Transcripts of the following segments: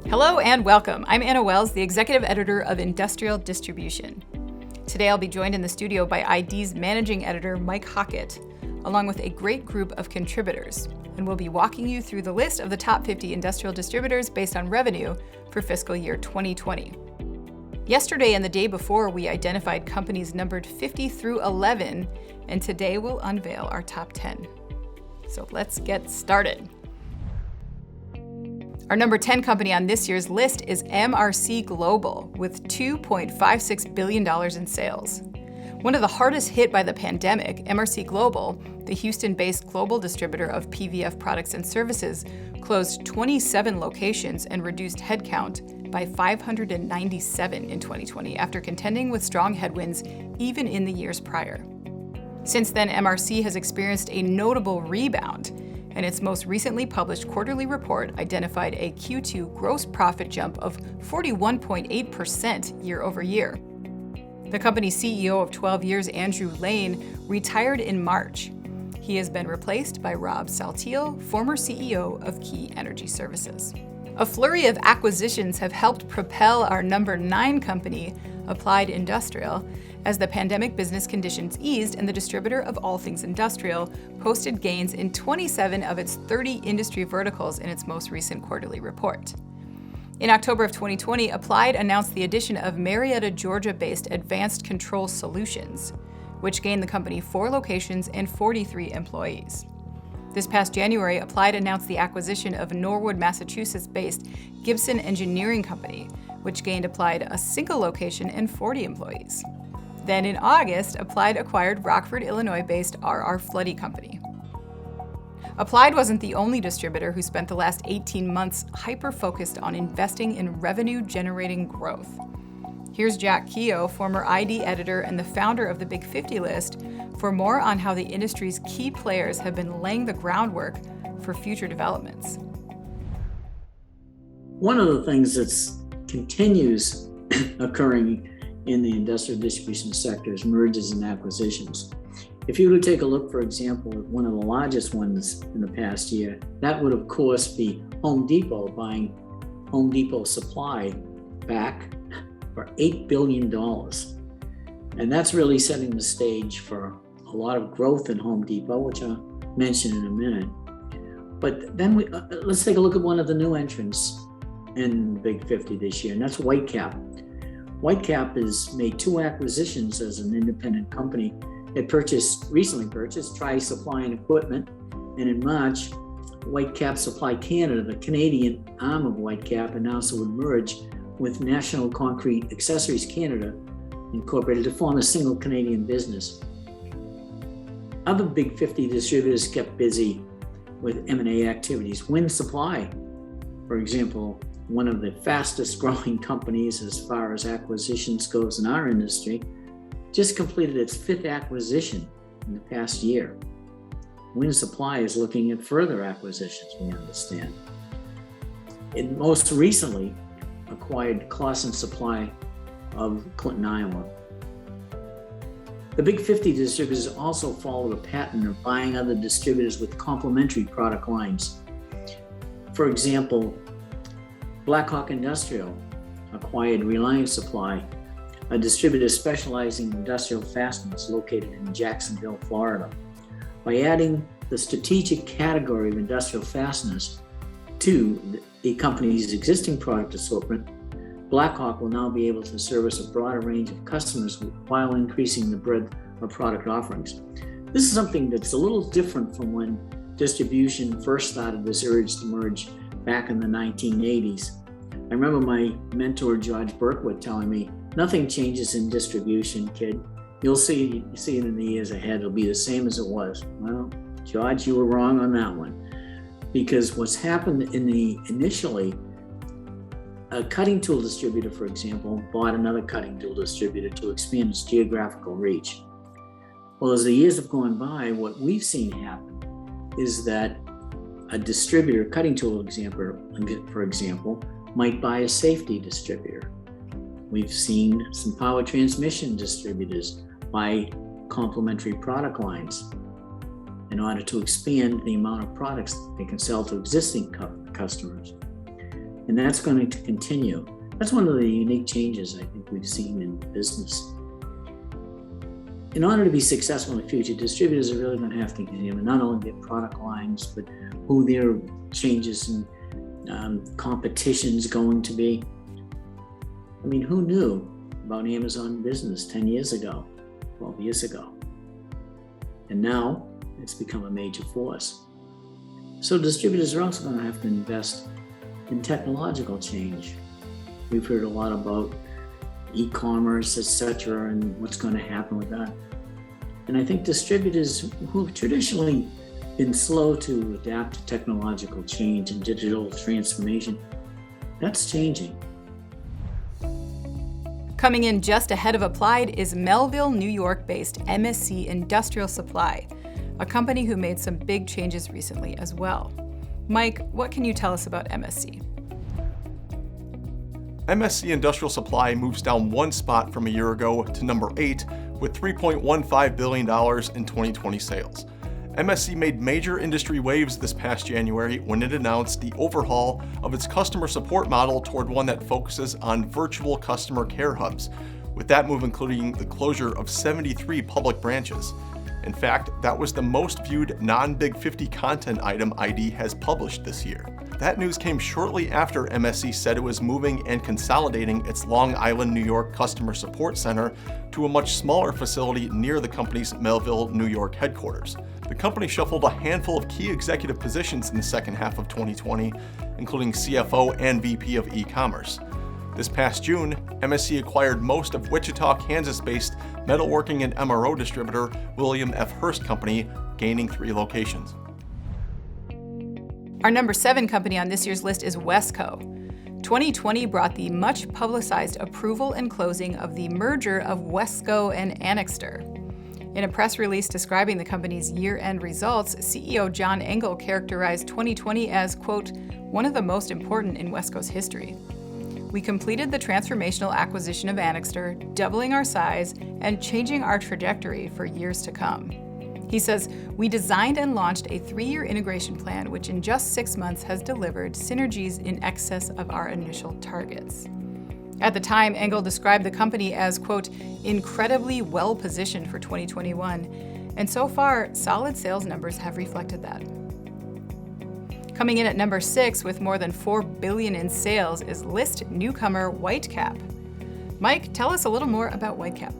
Hello and welcome. I'm Anna Wells, the Executive Editor of Industrial Distribution. Today I'll be joined in the studio by ID's Managing Editor, Mike Hockett, along with a great group of contributors. And we'll be walking you through the list of the top 50 industrial distributors based on revenue for fiscal year 2020. Yesterday and the day before, we identified companies numbered 50 through 11, and today we'll unveil our top 10. So let's get started. Our number 10 company on this year's list is MRC Global with $2.56 billion in sales. One of the hardest hit by the pandemic, MRC Global, the Houston-based global distributor of PVF products and services, closed 27 locations and reduced headcount by 597 in 2020 after contending with strong headwinds even in the years prior. Since then, MRC has experienced a notable rebound, and its most recently published quarterly report identified a Q2 gross profit jump of 41.8% year over year. The company's CEO of 12 years, Andrew Lane, retired in March. He has been replaced by Rob Saltiel, former CEO of Key Energy Services. A flurry of acquisitions have helped propel our number 9 company, Applied Industrial, as the pandemic business conditions eased and the distributor of all things industrial posted gains in 27 of its 30 industry verticals in its most recent quarterly report. In October of 2020, Applied announced the addition of Marietta, Georgia-based Advanced Control Solutions, which gained the company 4 locations and 43 employees. This past January, Applied announced the acquisition of Norwood, Massachusetts-based Gibson Engineering Company, which gained Applied a single location and 40 employees. Then in August, Applied acquired Rockford, Illinois-based R.R. Floody Company. Applied wasn't the only distributor who spent the last 18 months hyper-focused on investing in revenue-generating growth. Here's Jack Keogh, former ID editor and the founder of the Big 50 list, for more on how the industry's key players have been laying the groundwork for future developments. One of the things that continues occurring in the industrial distribution sector is mergers and acquisitions. If you were to take a look, for example, at one of the largest ones in the past year, that would of course be Home Depot buying Home Depot Supply back for $8 billion. And that's really setting the stage for a lot of growth in Home Depot, which I'll mention in a minute. But then let's take a look at one of the new entrants in the Big 50 this year, and that's Whitecap. Whitecap has made 2 acquisitions as an independent company. It recently purchased Tri Supply and Equipment, and in March, Whitecap Supply Canada, the Canadian arm of Whitecap, announced it would merge with National Concrete Accessories Canada, Incorporated, to form a single Canadian business. Other Big 50 distributors kept busy with M&A activities. Wind Supply, for example, one of the fastest growing companies as far as acquisitions goes in our industry, just completed its 5th acquisition in the past year. Wind Supply is looking at further acquisitions, we understand. It most recently acquired Clausen Supply of Clinton, Iowa. The Big 50 distributors also followed a pattern of buying other distributors with complementary product lines. For example, Blackhawk Industrial acquired Reliance Supply, a distributor specializing in industrial fasteners located in Jacksonville, Florida. By adding the strategic category of industrial fasteners to the company's existing product assortment, Blackhawk will now be able to service a broader range of customers while increasing the breadth of product offerings. This is something that's a little different from when distribution first started this urge to merge back in the 1980s. I remember my mentor, George Berkwood, telling me, nothing changes in distribution, kid. You'll see it in the years ahead. It'll be the same as it was. Well, George, you were wrong on that one. Because what's happened initially, a cutting tool distributor, for example, bought another cutting tool distributor to expand its geographical reach. Well, as the years have gone by, what we've seen happen is that a distributor, cutting tool for example, might buy a safety distributor. We've seen some power transmission distributors buy complementary product lines in order to expand the amount of products they can sell to existing customers. And that's going to continue. That's one of the unique changes I think we've seen in business. In order to be successful in the future, distributors are really going to have to examine not only their product lines, but who their changes in competition is going to be. I mean, who knew about Amazon Business 10 years ago, 12 years ago? And now it's become a major force. So distributors are also going to have to invest in technological change. We've heard a lot about e-commerce, etc., and what's going to happen with that. And I think distributors who have traditionally been slow to adapt to technological change and digital transformation, that's changing. Coming in just ahead of Applied is Melville, New York-based MSC Industrial Supply, a company who made some big changes recently as well. Mike, what can you tell us about MSC? MSC Industrial Supply moves down one spot from a year ago to number 8 with $3.15 billion in 2020 sales. MSC made major industry waves this past January when it announced the overhaul of its customer support model toward one that focuses on virtual customer care hubs, with that move including the closure of 73 public branches. In fact, that was the most viewed non-Big 50 content item ID has published this year. That news came shortly after MSC said it was moving and consolidating its Long Island, New York customer support center to a much smaller facility near the company's Melville, New York headquarters. The company shuffled a handful of key executive positions in the second half of 2020, including CFO and VP of e-commerce. This past June, MSC acquired most of Wichita, Kansas-based metalworking and MRO distributor William F. Hearst Company, gaining 3 locations. Our number 7 company on this year's list is Wesco. 2020 brought the much publicized approval and closing of the merger of Wesco and Anixter. In a press release describing the company's year-end results, CEO John Engel characterized 2020 as, quote, one of the most important in Wesco's history. We completed the transformational acquisition of Anixter, doubling our size and changing our trajectory for years to come. He says, we designed and launched a 3-year integration plan, which in just 6 months has delivered synergies in excess of our initial targets. At the time, Engel described the company as, quote, incredibly well-positioned for 2021, and so far, solid sales numbers have reflected that. Coming in at number 6 with more than $4 billion in sales is list newcomer Whitecap. Mike, tell us a little more about Whitecap.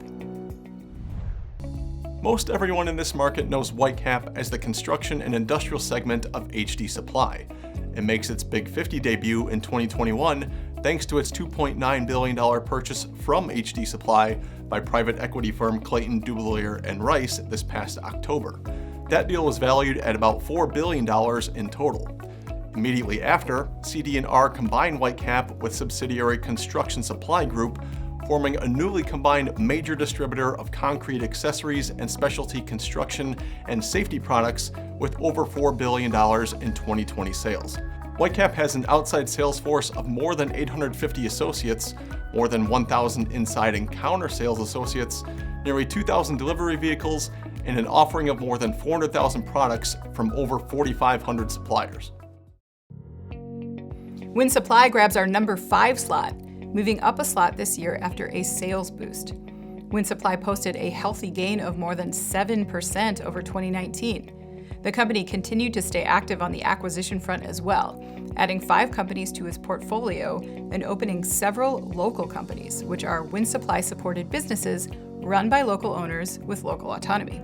Most everyone in this market knows Whitecap as the construction and industrial segment of HD Supply. It makes its Big 50 debut in 2021 thanks to its $2.9 billion purchase from HD Supply by private equity firm Clayton, Dubilier & Rice this past October. That deal was valued at about $4 billion in total. Immediately after, CD&R combined Whitecap with subsidiary Construction Supply Group, forming a newly combined major distributor of concrete accessories and specialty construction and safety products with over $4 billion in 2020 sales. Whitecap has an outside sales force of more than 850 associates, more than 1,000 inside and counter sales associates, nearly 2,000 delivery vehicles, and an offering of more than 400,000 products from over 4,500 suppliers. Win Supply grabs our number 5 slot, moving up a slot this year after a sales boost. Win Supply posted a healthy gain of more than 7% over 2019. The company continued to stay active on the acquisition front as well, adding 5 companies to its portfolio and opening several local companies, which are Win Supply-supported businesses run by local owners with local autonomy.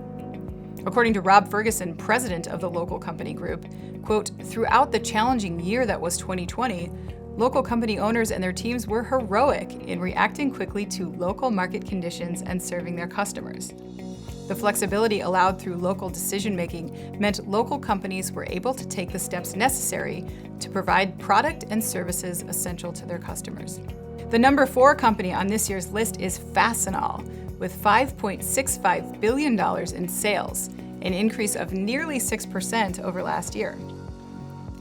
According to Rob Ferguson, president of the local company group, quote, throughout the challenging year that was 2020, local company owners and their teams were heroic in reacting quickly to local market conditions and serving their customers. The flexibility allowed through local decision-making meant local companies were able to take the steps necessary to provide product and services essential to their customers. The number 4 company on this year's list is Fastenal, with $5.65 billion in sales, an increase of nearly 6% over last year.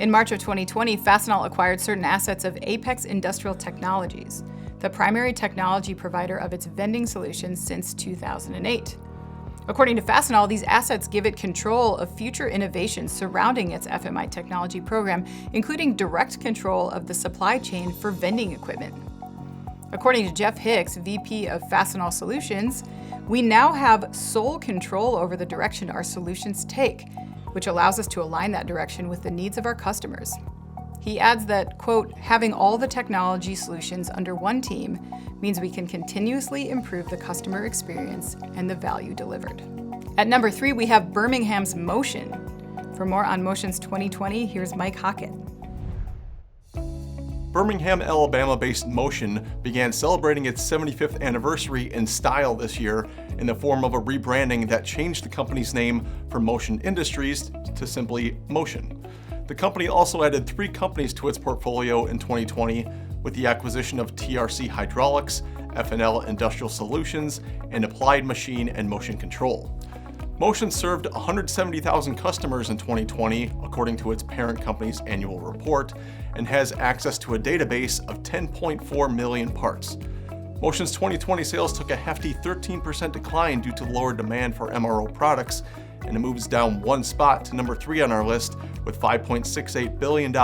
In March of 2020, Fastenal acquired certain assets of Apex Industrial Technologies, the primary technology provider of its vending solutions since 2008. According to Fastenal, these assets give it control of future innovations surrounding its FMI technology program, including direct control of the supply chain for vending equipment. According to Jeff Hicks, VP of Fastenal Solutions, we now have sole control over the direction our solutions take, which allows us to align that direction with the needs of our customers. He adds that, quote, having all the technology solutions under one team means we can continuously improve the customer experience and the value delivered. At number 3, we have Birmingham's Motion. For more on Motion's 2020, here's Mike Hockett. Birmingham, Alabama-based Motion began celebrating its 75th anniversary in style this year in the form of a rebranding that changed the company's name from Motion Industries to simply Motion. The company also added 3 companies to its portfolio in 2020 with the acquisition of TRC Hydraulics, F&L Industrial Solutions, and Applied Machine and Motion Control. Motion served 170,000 customers in 2020, according to its parent company's annual report, and has access to a database of 10.4 million parts. Motion's 2020 sales took a hefty 13% decline due to lower demand for MRO products, and it moves down 1 spot to number 3 on our list with $5.68 billion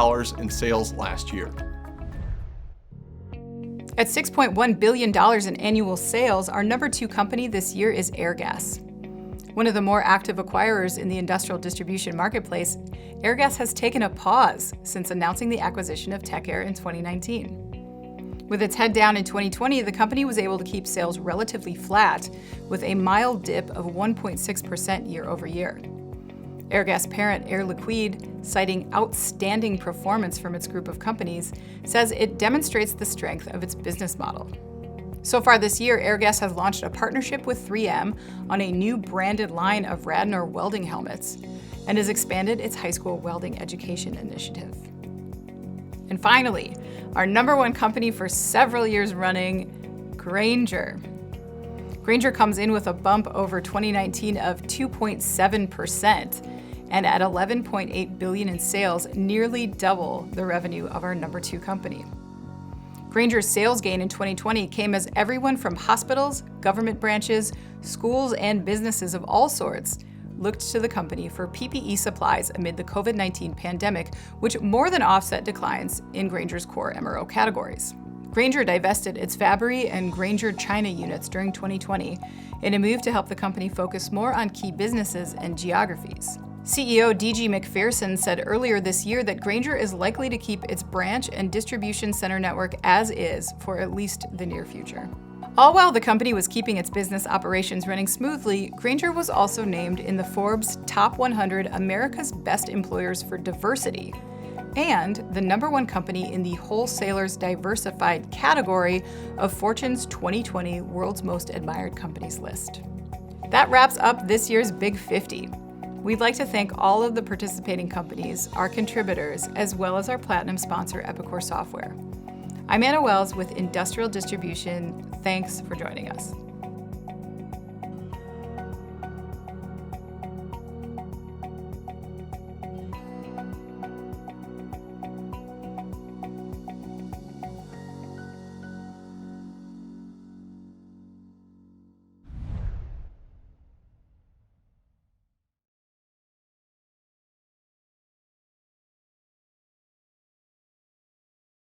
in sales last year. At $6.1 billion in annual sales, our number 2 company this year is Airgas. One of the more active acquirers in the industrial distribution marketplace, Airgas has taken a pause since announcing the acquisition of TechAir in 2019. With its head down in 2020, the company was able to keep sales relatively flat, with a mild dip of 1.6% year over year. Airgas parent Air Liquide, citing outstanding performance from its group of companies, says it demonstrates the strength of its business model. So far this year, Airgas has launched a partnership with 3M on a new branded line of Radnor welding helmets and has expanded its high school welding education initiative. And finally, our number 1 company for several years running, Grainger. Grainger comes in with a bump over 2019 of 2.7%, and at $11.8 billion in sales, nearly double the revenue of our number 2 company. Grainger's sales gain in 2020 came as everyone from hospitals, government branches, schools, and businesses of all sorts looked to the company for PPE supplies amid the COVID-19 pandemic, which more than offset declines in Grainger's core MRO categories. Grainger divested its Fabry and Grainger China units during 2020 in a move to help the company focus more on key businesses and geographies. CEO D.G. McPherson said earlier this year that Grainger is likely to keep its branch and distribution center network as is for at least the near future. All while the company was keeping its business operations running smoothly, Grainger was also named in the Forbes Top 100 America's Best Employers for Diversity and the number 1 company in the Wholesalers Diversified category of Fortune's 2020 World's Most Admired Companies list. That wraps up this year's Big 50. We'd like to thank all of the participating companies, our contributors, as well as our platinum sponsor, Epicor Software. I'm Anna Wells with Industrial Distribution. Thanks for joining us.